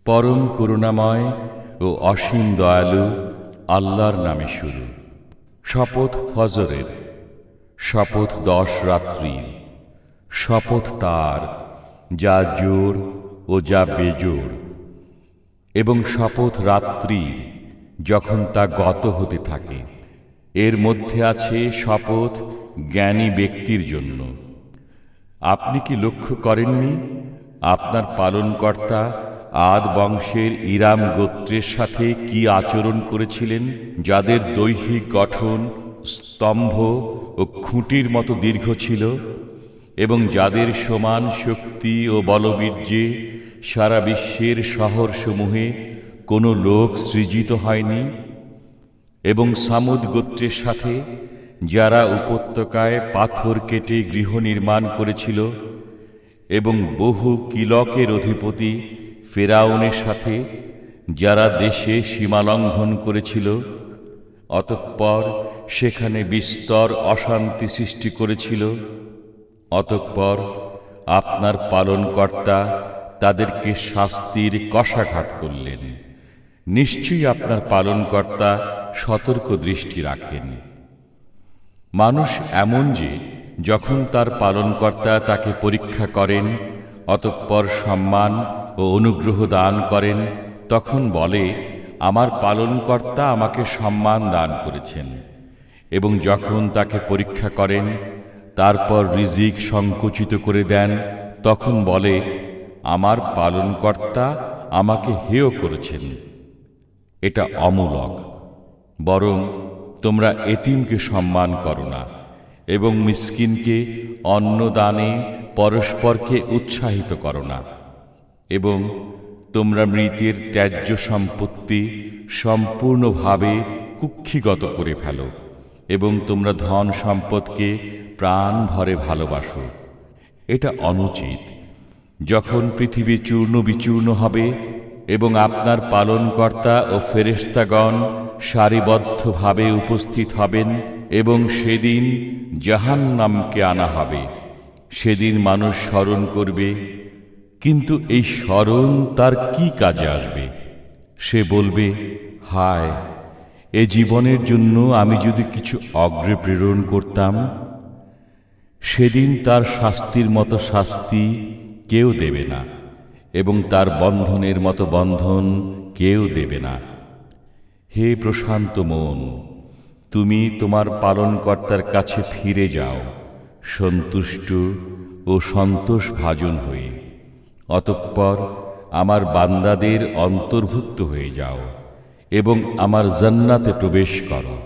পরম করুণাময় ও অসীম দয়ালু আল্লাহর নামে শুরু। শপথ ফজরের, শপথ 10 রাত্রির, শপথ তার যা জোর ও যা বেজোর, এবং শপথ রাত্রির যখন তা গত হতে থাকে। এর মধ্যে আছে শপথ জ্ঞানী ব্যক্তির জন্য। আপনি কি লক্ষ্য করেননি আপনার পালনকর্তা আদ বংশের ইরাম গোত্রের সাথে কি আচরণ করেছিলেন, যাদের দৈহিক গঠন স্তম্ভ ও খুঁটির মতো দীর্ঘ ছিল, এবং যাদের সমান শক্তি ও বলবীর্যে সারা বিশ্বের শহরসমূহে কোনো লোক সৃজিত হয়নি। এবং সামুদ গোত্রের সাথে, যারা উপত্যকায় পাথর কেটে গৃহ নির্মাণ করেছিল, এবং বহু কিলকের অধিপতি ফেরাউনের সাথে, যারা দেশে সীমালঙ্ঘন করেছিল, অতঃপর সেখানে বিস্তর অশান্তি সৃষ্টি করেছিল। অতঃপর আপনার পালনকর্তা তাদেরকে শাস্তির কশাঘাত করলেন। নিশ্চয়ই আপনার পালনকর্তা সতর্ক দৃষ্টি রাখেন। মানুষ এমন যে, যখন তার পালনকর্তা তাকে পরীক্ষা করেন, অতঃপর সম্মান ও অনুগ্রহ দান করেন, তখন বলে, আমার পালনকর্তা আমাকে সম্মান দান করেছেন। এবং যখন তাকে পরীক্ষা করেন, তারপর রিজিক সংকুচিত করে দেন, তখন বলে, আমার পালনকর্তা আমাকে হেয় করেছেন। এটা অমূলক। বরং তোমরা এতিমকে সম্মান করো না, এবং মিসকিনকে অন্নদানে পরস্পরকে উৎসাহিত করো না, এবং তোমরা মৃতের ত্যায্য সম্পত্তি সম্পূর্ণভাবে কুক্ষিগত করে ফেলো, এবং তোমরা ধন সম্পদকে প্রাণ ভরে ভালোবাসো। এটা অনুচিত। যখন পৃথিবী চূর্ণ বিচূর্ণ হবে এবং আপনার পালনকর্তা ও ফেরেশতাগণ সারিবদ্ধভাবে উপস্থিত হবেন, এবং সেদিন জাহান্নামকে আনা হবে, সেদিন মানুষ স্মরণ করবে, কিন্তু এই স্মরণ তার কি কাজে আসবে? সে বলবে, হায়, এ জীবনের জন্য আমি যদি কিছু অগ্রে প্রেরণ করতাম। সেদিন তার শাস্তির মতো শাস্তি কেউ দেবে না, এবং তার বন্ধনের মতো বন্ধন কেউ দেবে না। হে প্রশান্ত মন, তুমি তোমার পালনকর্তার কাছে ফিরে যাও, সন্তুষ্ট ও সন্তোষভাজন হয়ে। অতঃপর আমার বান্দাদের অন্তর্ভুক্ত হয়ে যাও, এবং আমার জান্নাতে প্রবেশ করো।